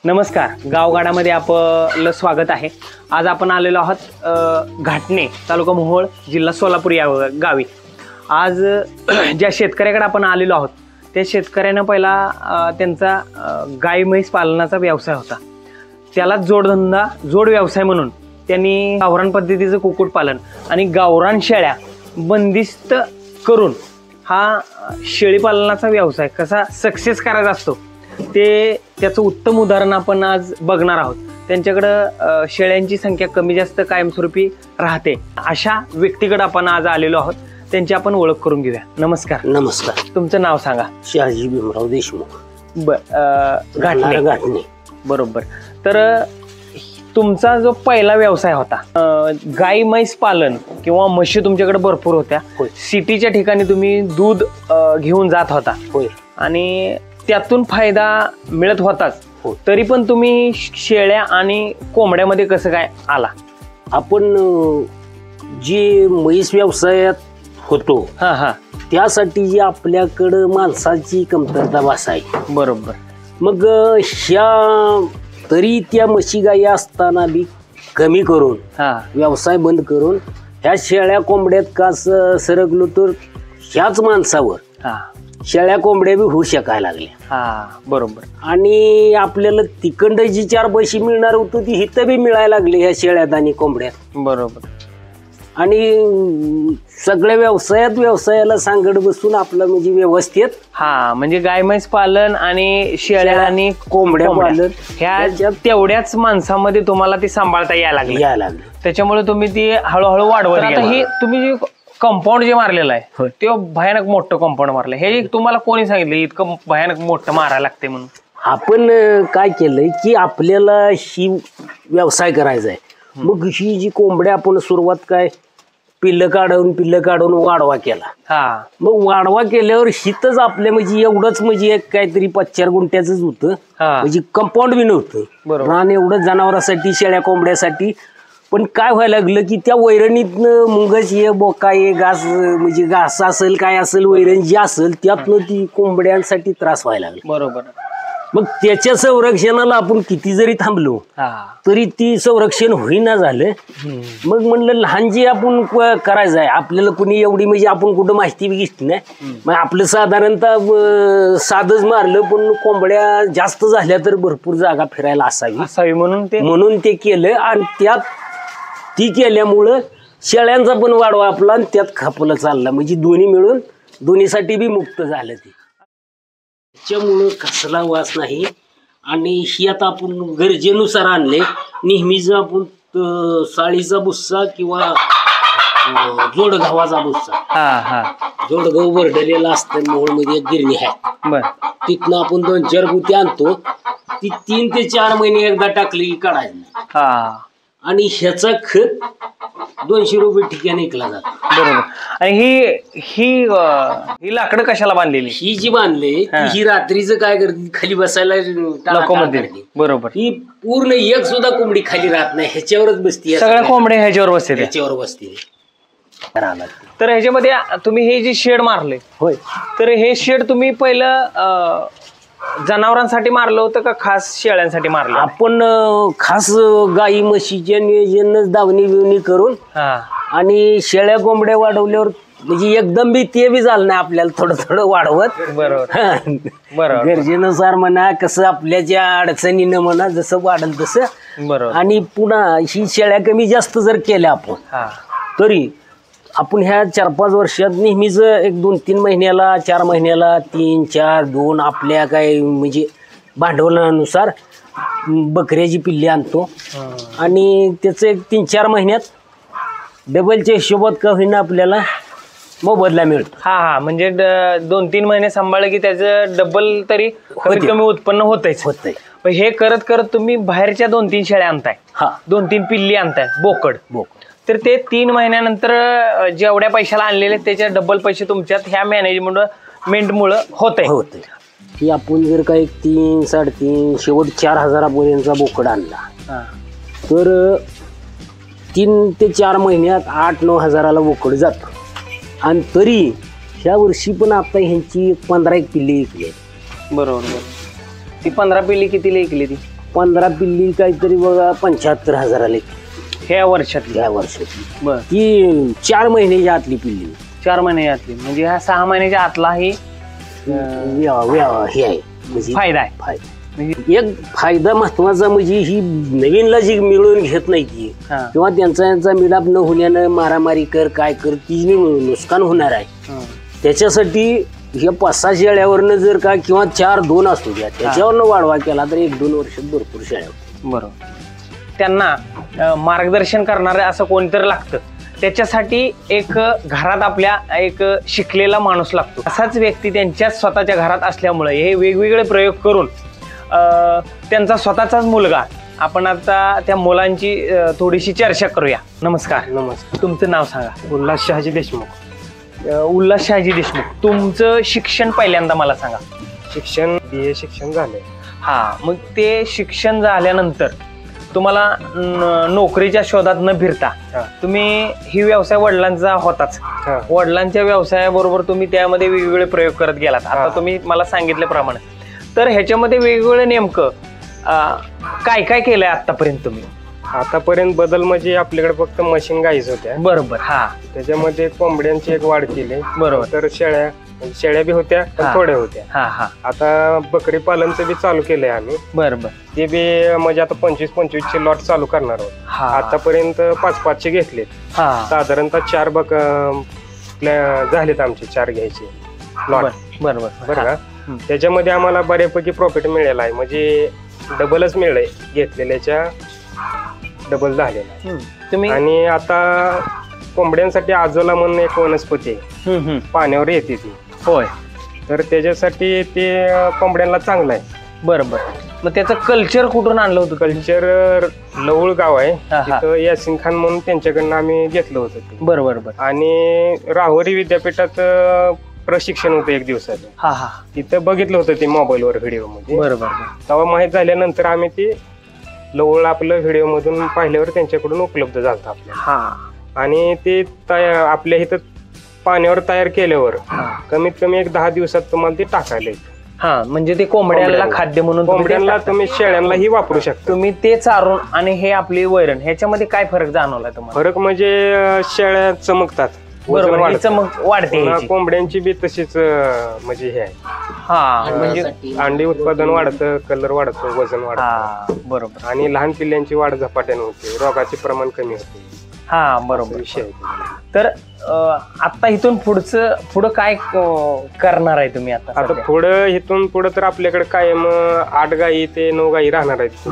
नमस्कार, गावगाडामध्ये आपलं स्वागत आहे. आज आपण आलेलो आहोत घाटणे, तालुका मोहोळ, जिल्हा सोलापूर या गावी. आज ज्या शेतकऱ्याकडे आपण आलेलो आहोत त्या शेतकऱ्यानं पहिला त्यांचा गाय म्हैस पालनाचा व्यवसाय होता. त्याला जोड व्यवसाय म्हणून त्यांनी गावरान पद्धतीचं कुक्कुटपालन आणि गावरान शेळ्या बंदिस्त करून हा शेळीपालनाचा व्यवसाय कसा सक्सेस करायचा असतो त्याचं उत्तम उदाहरण आपण आज बघणार आहोत. त्यांच्याकडं शेळ्यांची संख्या कमी जास्त कायमस्वरूपी राहते अशा व्यक्तीकडे आपण आज आलेलो आहोत. त्यांची आपण ओळख करून घेऊया. नमस्कार. नमस्कार. तुमचं नाव सांगा. शहाजी भीमराव देशमुख. घाटणे. बरोबर. तर तुमचा जो पहिला व्यवसाय होता गाय म्हैस पालन किंवा म्हशी तुमच्याकडे भरपूर होत्या. सिटीच्या ठिकाणी तुम्ही दूध घेऊन जात होता आणि त्यातून फायदा मिळत होताच. तरी पण तुम्ही शेळ्या आणि कोंबड्यामध्ये कसं काय आला? आपण जे म्हैस व्यवसायात होतो त्यासाठी जी आपल्याकडं माणसाची कमतरता भासायची. बरोबर. मग तरी त्या म्हशी गायी असताना बी कमी करून व्यवसाय बंद करून ह्या शेळ्या कोंबड्यात का सरकलो तर ह्याच माणसावर शेळ्या कोंबड्या बी होऊ शकायला लागल्या. बरोबर. आणि आपल्याला तिकडं जी 4 पैसे मिळणार होतं ती हिथं बी मिळायला लागले ह्या शेळ्यात आणि कोंबड्यात. बरोबर. आणि सगळ्या व्यवसायाला सांगड बसून आपलं म्हणजे व्यवस्थित म्हणजे गाय म्हैस पालन आणि शेळ्या आणि कोंबड्या पालन ह्या तेवढ्याच माणसामध्ये तुम्हाला ती सांभाळता यायला लागली. त्याच्यामुळे तुम्ही ती हळूहळू वाढवत. आता हे तुम्ही जे कंपाऊंड जे मारलेलं आहे ते भयानक मोठं कंपाऊंड मारलं. हे तुम्हाला कोणी सांगितलं इतकं भयानक मोठं मारायला लागते म्हणून? आपण काय केलंय की आपल्याला ही व्यवसाय करायचा आहे. मग ही जी कोंबड्या आपण सुरुवात काय पिल्लं काढून वाढवा केला. मग वाढवा केल्यावर हितच आपल्या म्हणजे एवढंच म्हणजे काहीतरी 5-4 गुंठ्याच होतं. म्हणजे कंपाऊंड बी नव्हतं. रान एवढं जनावरांसाठी शेळ्या कोंबड्यासाठी. पण काय व्हायला लागलं की त्या वैरणीतनं मुंगच ये बोका ये घास म्हणजे घास असेल काय असेल वैरण जी असेल त्यातनं ती कोंबड्यांसाठी त्रास व्हायला लागला. बरोबर. मग त्याच्या संरक्षणाला आपण किती जरी थांबलो तरी ती संरक्षण होईना झालं. मग म्हणलं लहान जे आपण करायचं आहे आपल्याला कुणी एवढी म्हणजे आपण कुठं माहिती बी घेतली नाही. मग आपलं साधारणतः साधच मारलं पण कोंबड्या जास्त झाल्या तर भरपूर जागा फिरायला असावी म्हणून ते केलं. आणि त्यात ती केल्यामुळं शेळ्यांचा पण वाढवा आपला आणि त्यात खापलं चालला म्हणजे दोन्ही मिळून दोन्हीसाठी बी मुक्त झालं. ते त्याच्यामुळं कसला वास नाही. आणि ही आता आपण गरजेनुसार आणले. नेहमीच आपण साळीचा भुस्सा किंवा जोडगावाचा भुस्सा जोडगाव भरडलेला असतं. मोहोळमध्ये एक गिरणी आहे तिथनं आपण 2-4 गुती आणतो. ती 3 ते 4 महिने एकदा टाकली की काढायची. आणि ह्याचा खत 200 रुपये ठिकाणी विकला जातो. बरोबर. आणि ही लाकडं कशाला बांधलेली? ही जी बांधले ही रात्रीचं काय करते खाली बसायला बरोबर. ही पूर्ण एक सुद्धा कोंबडी खाली राहत नाही ह्याच्यावरच बसते. सगळ्या कोंबड्या ह्याच्यावर बसते. तर ह्याच्यामध्ये तुम्ही हे जे शेड मारले तर हे शेड तुम्ही पहिलं जनावरांसाठी मारलं होतं का खास शेळ्यांसाठी मारलं? आपण खास गाई म्हशीच्या नियोजनच दावणी बिवणी करून आणि शेळ्या कोंबड्या वाढवल्यावर म्हणजे एकदम बी ते बी झालं नाही आपल्याला थोडं वाढवत. बरोबर. गरजेनुसार म्हणा कसं आपल्या ज्या अडचणीनं म्हणा जसं वाढल तसं. बरोबर. आणि पुन्हा ही शेळ्या कमी जास्त जर केल्या आपण तरी आपण ह्या 4-5 वर्षात नेहमीच एक 2-3 महिन्याला 4 महिन्याला 3-4-2 आपल्या काय म्हणजे भांडवलानुसार बकऱ्याची पिल्ली आणतो. आणि त्याचं एक 3-4 महिन्यात डबलच्या हिशोबात का होईना आपल्याला मोबदला मिळतो. म्हणजे 2-3 महिने सांभाळलं की त्याचं डबल तरी कमीत कमी उत्पन्न होतच. हे करत करत तुम्ही बाहेरच्या 2-3 शेळ्या आणताय. 2-3 पिल्ली आणताय बोकड. तर ते 3 महिन्यानंतर जेवढ्या पैशाला आणलेले त्याच्या डबल पैसे तुमच्यात ह्या मॅनेजमेंटमुळं होतंय. की आपण जर का 3-3.5 शेवट 4,000 पर्यंतचा बोकड आणला तर 3 ते 4 महिन्यात 8-9 हजाराला बोकड जातो. आणि तरी ह्या वर्षी पण आता ह्यांची 15 पिल्ली विकली. बरोबर. ती 15 पिल्ली कितीला विकली ती? 15 पिल्ली काहीतरी बघा 75,000 ह्या वर्षातली? या वर्षातली. बर. ती 4 महिन्याच्या आतली पिल्ली. 4 महिन्यातली म्हणजे ह्या 6 महिन्याच्या आतला ही हे आहे म्हणजे फायदा आहे. फायदा एक फायदा महत्वाचा म्हणजे ही नवीनला जी मिळवून घेत नाही ती किंवा त्यांचा मिलाप न होण्यानं मारामारी कर काय कर ती नुकसान होणार आहे. त्याच्यासाठी ह्या 5-6 शेळ्यावरनं जर का किंवा 4-2 असू द्या त्याच्यावरनं वाढवा केला तर 1-2 वर्षात भरपूर शेळ्या होत्या. बरोबर. त्यांना मार्गदर्शन करणारं असं कोणतरी लागतं. त्याच्यासाठी एक घरात आपल्या एक शिकलेला माणूस लागतो. असाच व्यक्ती त्यांच्या स्वतःच्या घरात असल्यामुळे हे वेगवेगळे प्रयोग करून त्यांचा स्वतःचाच मुलगा, आपण आता त्या मुलांची थोडीशी चर्चा करूया. नमस्कार. नमस्कार. तुमचं नाव सांगा. उल्हास शहाजी देशमुख. उल्हास शहाजी देशमुख. तुमचं शिक्षण पहिल्यांदा मला सांगा. शिक्षण BA शिक्षण झालंय. हा, मग ते शिक्षण झाल्यानंतर तुम्हाला नोकरीच्या शोधात न फिरता तुम्ही ही व्यवसाय वडिलांचा होताच. वडिलांच्या व्यवसायाबरोबर तुम्ही त्यामध्ये वेगवेगळे प्रयोग करत गेलात. आता तुम्ही मला सांगितल्याप्रमाणे. तर ह्याच्यामध्ये वेगवेगळं नेमकं काय काय केलंय आतापर्यंत तुम्ही? आतापर्यंत बदल म्हणजे आपल्याकडे फक्त मशीन गाईच होत्या. बरोबर. हा. त्याच्यामध्ये कोंबड्यांची एक वाढ केली. बरोबर. तर शेळ्या बी होत्या पण थोड्या होत्या. हा हा. आता बकरी पालनचं बी चालू केलंय आम्ही. बरोबर. ते बी म्हणजे आता 25-25 लॉट चालू करणार आहोत. आतापर्यंत 5-5 घेतले. साधारणतः 4 झालेत आमचे 4 घ्यायचे लॉट. बरोबर. बरं का. त्याच्यामध्ये आम्हाला बऱ्यापैकी प्रॉफिट मिळालेला आहे. म्हणजे डबलच मिळलंय, घेतलेल्याच्या डबल झालेला. तुम्ही आणि आता कोंबड्यांसाठी आजोला म्हणून एक वनस्पती आहे, पाण्यावर येते ती. होय. तर त्याच्यासाठी ते कोंबड्यांना चांगलं आहे. बरोबर. मग त्याचं कल्चर कुठून आणलं होतं? कल्चर लवळ गाव आहे तिथं यासिन खान म्हणून त्यांच्याकडनं आम्ही घेतलं होतं ते. बरोबर. आणि राहुरी विद्यापीठात प्रशिक्षण होतं 1 दिवसाचं. हा हा. तिथं बघितलं होतं ते मोबाईलवर व्हिडिओ मध्ये. बरोबर. तेव्हा माहीत झाल्यानंतर आम्ही ते लवळ आपलं व्हिडिओ मधून पाहिल्यावर त्यांच्याकडून उपलब्ध झालं आपल्याला. हा. आणि ते आपल्या इथं पाण्यावर तयार केल्यावर कमीत कमी 10 दिवसात तुम्हाला ते टाकायला येतं. हा, म्हणजे ते कोंबड्यांना खाद्य म्हणून कोंबड्यांना तुम्ही शेळ्यांनाही वापरू शकता. तुम्ही ते चारून आणि हे आपली वैरण ह्याच्यामध्ये काय फरक जाणवला तुम्हाला? फरक म्हणजे शेळ्या चमकतात, बरोबर, चमक वाढते. कोंबड्यांची बी तशीच म्हणजे हे आहे. हा, म्हणजे अंडी उत्पादन वाढतं, कलर वाढतो, वजन वाढतं. बरोबर. आणि लहान पिल्ल्यांची वाढ झपाट्याने होते, रोगाचे प्रमाण कमी होते. हा, बरोबर विषय. तर आता इथून पुढं काय करणार आहे तुम्ही? आता पुढं इथून पुढं तर आपल्याकडे कायम 8 गायी ते 9 गायी राहणार आहेत.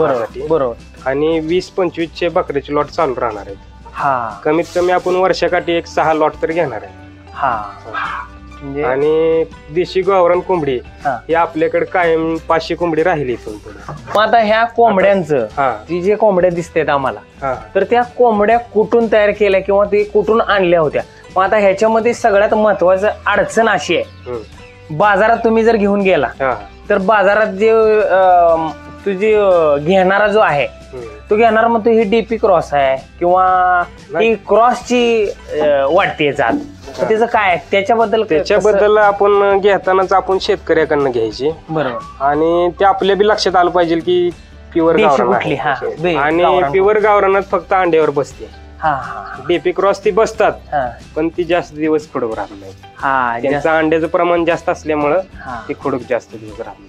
बरोबर. आणि 20-25 बकऱ्याचे लॉट चालू राहणार आहेत. हा, कमीत कमी आपण वर्षाकाठी 6 लॉट तर घेणार आहे. हा. आणि देशी गावरान कोंबडी ही आपल्याकडे कायम 500 कोंबडी राहिली इथून पुढे. मग आता ह्या कोंबड्यांचं जी जे कोंबड्या दिसतात आम्हाला, तर त्या कोंबड्या कुठून तयार केल्या किंवा ते कुठून आणल्या होत्या? मग आता ह्याच्यामध्ये सगळ्यात महत्वाचं अडचण अशी आहे, बाजारात तुम्ही जर घेऊन गेला तर बाजारात जे तुझी घेणारा जो आहे तो घेणारा म्हणतो ही DP क्रॉस आहे किंवा ही क्रॉसची वाटते जात. त्याचं काय त्याच्याबद्दल आपण घेतानाच आपण शेतकऱ्याकडनं घ्यायची. बरोबर. आणि ते आपल्या बी लक्षात आलं पाहिजे की प्युअर गावरान, आणि प्युअर गावरानच फक्त अंड्यावर बसते. DP क्रॉस ती बसतात पण ती जास्त दिवस खुडक राहत नाही. त्यांचं अंड्याचं प्रमाण जास्त असल्यामुळं ती खुडक जास्त दिवस राहत नाही.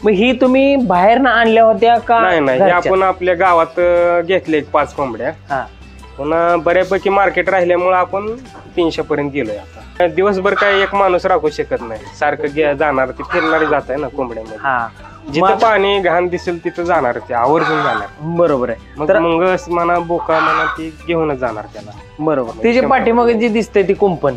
मग ही तुम्ही बाहेर ना आणल्या होत्या का? नाही, हे आपण आपल्या गावात घेतले 5 कोंबड्या. पुन्हा बऱ्यापैकी मार्केट राहिल्यामुळे आपण 300 पर्यंत गेलोय. आता दिवसभर काय एक माणूस राखू शकत नाही, सारखं जाणार, ती फिरणारी जात आहे ना कोंबड्यामध्ये. जिथं पाणी घाण दिसेल तिथं जाणार, ते आवर्जून जाणार. बरोबर आहे. मग मंगस म्हणा, बोका म्हणा, ती घेऊनच जाणार त्याला. बरोबर. ती जी पाठीमागे जी दिसते ती कुंपण,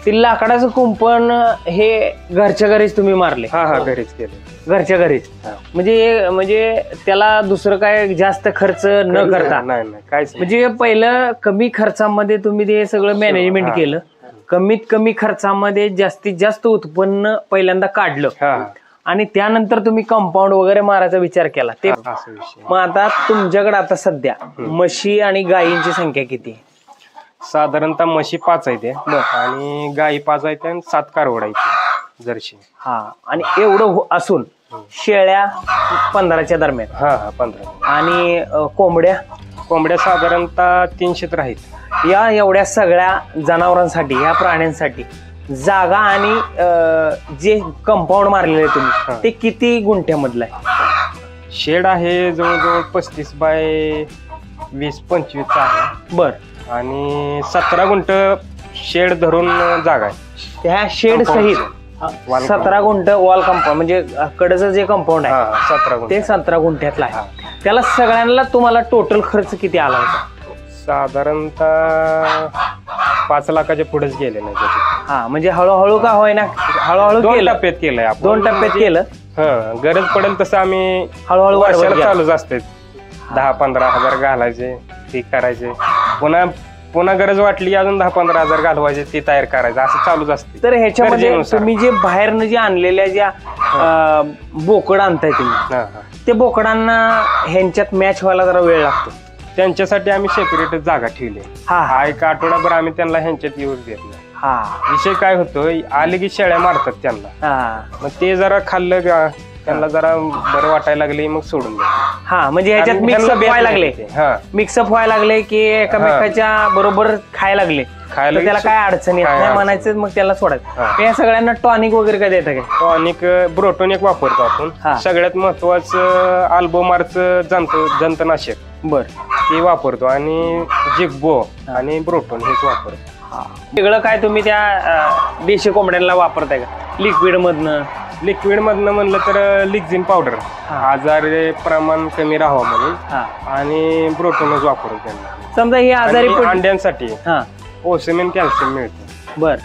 ती लाकडाचं कुंपण हे घरच्या घरीच तुम्ही मारले? घरीच केले. घरच्या घरीच. म्हणजे त्याला दुसरं काय जास्त खर्च न करता? नाही, काहीच. म्हणजे पहिलं कमी खर्चामध्ये तुम्ही ते सगळं मॅनेजमेंट केलं, कमीत कमी खर्चामध्ये जास्तीत जास्त उत्पन्न पहिल्यांदा काढलं, आणि त्यानंतर तुम्ही कंपाऊंड वगैरे मारायचा विचार केला. ते मग आता तुमच्याकडे आता सध्या म्हशी आणि गायींची संख्या किती आहे? साधारणतः म्हशी 5 आहेत आणि गायी 5 आहेत आणि 7 कारवड आहेत जर्सी. आणि एवढं असून शेळ्या 15च्या दरम्यान. हा 15. आणि कोंबड्या साधारणतः 300 राहील. या एवढ्या सगळ्या जनावरांसाठी, या प्राण्यांसाठी जागा आणि जे कंपाऊंड मारलेलं आहे तुम्ही ते किती गुंठ्यामधलं आहे? शेड आहे जवळजवळ 35 बाय 20-25 आहे. बर. आणि 17 गुंठ शेड धरून जागा आहे. ह्या शेड सहित 17 गुंठ वॉल कंपाऊंड म्हणजे कडचं जे कंपाऊंड आहे 17 गुंठ ते 17 गुंठ्यातलं आहे. त्याला सगळ्यांना तुम्हाला टोटल खर्च किती आला होता? साधारणतः 5 लाखाच्या पुढेच गेले नाही. हा म्हणजे हळूहळू का होईना, हळूहळू 2 टप्प्यात केलंय आपण. 2 टप्प्यात केलं. गरज पडेल तसं आम्ही हळूहळू वर्षाला चालूच असते. 10-15 हजार घालायचे, ते करायचे. पुन्हा गरज वाटली अजून 10-15 हजार घालवायचे, ते तयार करायचं, असं चालूच असते. तर ह्याच्यामध्ये तुम्ही जे बाहेरनं जे आणलेल्या ज्या बोकड आणताय तुम्ही, ते बोकडांना ह्यांच्यात मॅच व्हायला जरा वेळ लागतो. त्यांच्यासाठी आम्ही सेपरेट जागा ठेवली. एक आठवडाभर आम्ही त्यांना ह्यांच्यात येऊच देत नाही. विषय काय होतो, आले की शेळ्या मारतात त्यांना. मग ते जरा खाल्लं का त्यांना जरा बरं वाटायला लागले, मग सोडून द्या. म्हणजे ह्याच्यात मिक्सअप व्हायला लागले. मिक्सअप व्हायला लागले की एकामेकाच्या बरोबर खायला लागले, त्याला काय अडचण येत नाही म्हणायचं, मग त्याला सोडायचं. या सगळ्यांना टॉनिक वगैरे काय देतं? काय टॉनिक ब्रोटोनिक वापरतो आपण. सगळ्यात महत्वाचं अल्बोमारचं जंतनाशक बर ते वापरतो, आणि जिग्बो आणि ब्रोटोन हेच वापरतो. वेगळं काय तुम्ही त्या देशी कोंबड्यांना वापरताय का? लिक्विड मधनं म्हणलं तर लिक्झिन पावडर, आजार प्रमाण कमी राहावं म्हणून, आणि ब्रोटोनच वापरू त्यांना. समजा ही आजारी अंड्यांसाठी ओसेमिन कॅल्शियम मिळतं. बर.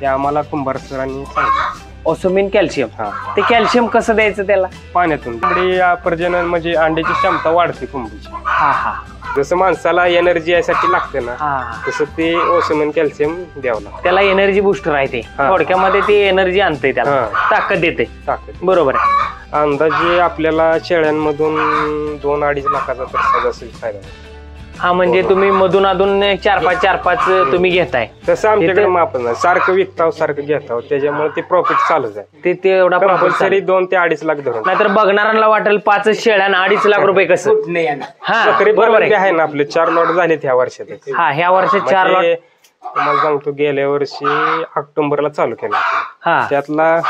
ते आम्हाला कुंभार सरांनी सांगितलं. ओसेमिन कॅल्शियम. ते कॅल्शियम कसं द्यायचं त्याला? पाण्यातून. कोंबडी प्रजनन म्हणजे अंड्याची क्षमता वाढते कोंबडीची. जसं माणसाला एनर्जी यासाठी लागते ना, तसं ते ओसेमिन कॅल्शियम द्यावं लागतं. त्याला एनर्जी बुस्टर आहे ते. थोडक्यामध्ये ते एनर्जी आणते, त्याला ताकद देते. बरोबर आहे. अंदाजे आपल्याला शेळ्यांमधून 2-2.5 लाखाचा तर सहजासहजी फायदा होतो. म्हणजे तुम्ही मधून अधून 4-5 तुम्ही घेताय. तसं आमच्याकडे माप नाही, सारखं विकताव सारखं घेताव, त्याच्यामुळे ते प्रॉफिट चालूच आहे. ते एवढा कंपल्सरी 2 ते 2.5 लाख धरून. नाहीतर बघणाऱ्यांना वाटेल 5 शेळ्या 2.5 लाख रुपये कसं. बरोबर आहे ना. आपले 4 लॉट झालेत ह्या वर्षात. ह्या वर्षात 4 लॉट. तुम्हाला सांगतो, गेल्या वर्षी ऑक्टोबरला चालू केला. त्यातला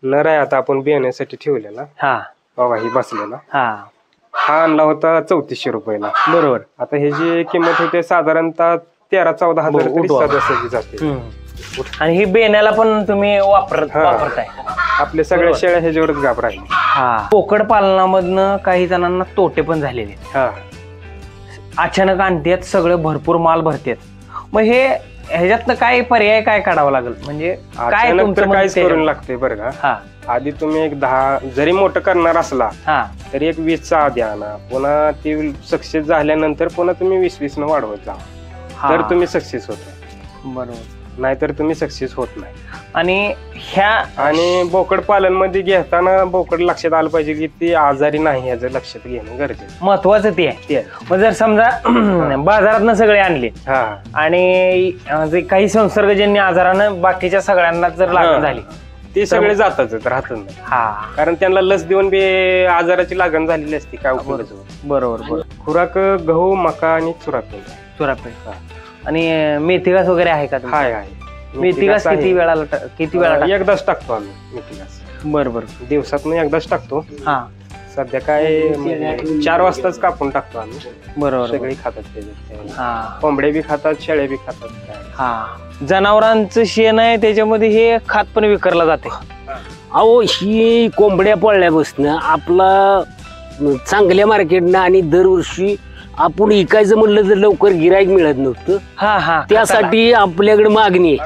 नर आहे आता आपण बियाण्यासाठी ठेवलेला, बाबा ही बसलेला. हा आणला होता 3400 रुपयाला. बरोबर. आता ह्याची किंमत होते साधारणतः 13-14 हजार जाते. आणि ही बेण्याला पण तुम्ही वापरताय. आपल्या सगळ्या शेळ्या ह्याच्यावरच गाभ राहील. बोकड पालनामधनं काही जणांना तोटे पण झालेले. अचानक आणतात, सगळं भरपूर माल भरतात. मग ह्याच्यातनं काय पर्याय काय काढावा लागेल? म्हणजे काय तुमचं काहीच करून लागते बरं का. आधी तुम्ही एक 10 जरी मोठं करणार असला तरी एक 20चा आधी आणा. पुन्हा ती सक्सेस झाल्यानंतर पुन्हा तुम्ही 20-20 न वाढवत जा, तर तुम्ही सक्सेस होता. बरोबर. नाहीतर तुम्ही सक्सेस होत नाही. आणि बोकड पालन मध्ये घेताना बोकड लक्षात आलं पाहिजे की ती आजारी नाही, याचं लक्षात घेणं गरजेचं महत्वाचं ते आहे. मग जर समजा बाजारात सगळे आणले आणि काही संसर्गजन्य आजारानं बाकीच्या सगळ्यांना जर लागण झाली, ते सगळे जातच राहत नाही. कारण त्यांना लस देऊन बी आजाराची लागण झालेली असते. काय बरोबर. खुराक गहू, मका आणि चुरापेंड. आणि मेथी घास वगैरे आहे का? मेथी घास किती वेळा? एकदाच टाकतो आम्ही मेथी घास. बरोबर. दिवसातून एकदाच टाकतो. सध्या काय 4 वाजताच कापून टाकतो आम्ही. बरोबर. सगळी खातात, कोंबडे बी खातात, शेळ्या बी खातात. जनावरांचं शेण आहे त्याच्यामध्ये हे खात पण विकरला जाते. अहो, ही कोंबड्या पळल्यापासून आपला चांगल्या मार्केटनं आणि दरवर्षी आपण इकायचं म्हणलं तर लवकर गिराईक मिळत नव्हतं. त्यासाठी आपल्याकडे मागणी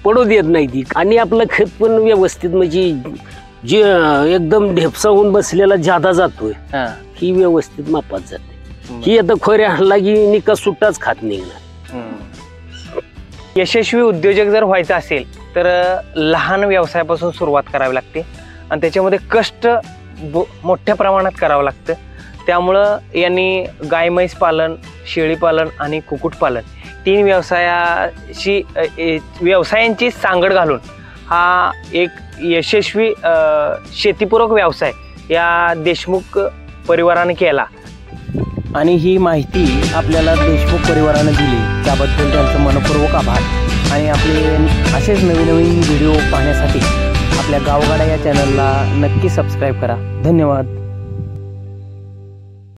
पडू देत नाही ती. आणि आपलं खत पण व्यवस्थित म्हणजे जे एकदम ढेपसा होऊन बसलेला जादा जातोय, ही व्यवस्थित मापात जाते. ही आता खोऱ्या हल्ला की निकास सुट्टाच खात निघणार. यशस्वी उद्योजक जर व्हायचं असेल तर लहान व्यवसायापासून सुरुवात करावी लागते आणि त्याच्यामध्ये कष्ट मोठ्या प्रमाणात करावं लागतं. त्यामुळं यांनी गाय म्हैस पालन, शेळी पालन आणि कुक्कुट पालन 3 व्यवसायांची सांगड घालून हा एक यशस्वी शेतीपूरक व्यवसाय या देशमुख परिवाराने केला आणि ही माहिती आपल्याला देशमुख परिवाराने दिली त्याबद्दल त्यांचं मनपूर्वक आभार. आणि आपले असेच नवीन नवीन व्हिडिओ पाहण्यासाठी आपल्या गावगाडा या चॅनलला नक्की सबस्क्राईब करा. धन्यवाद.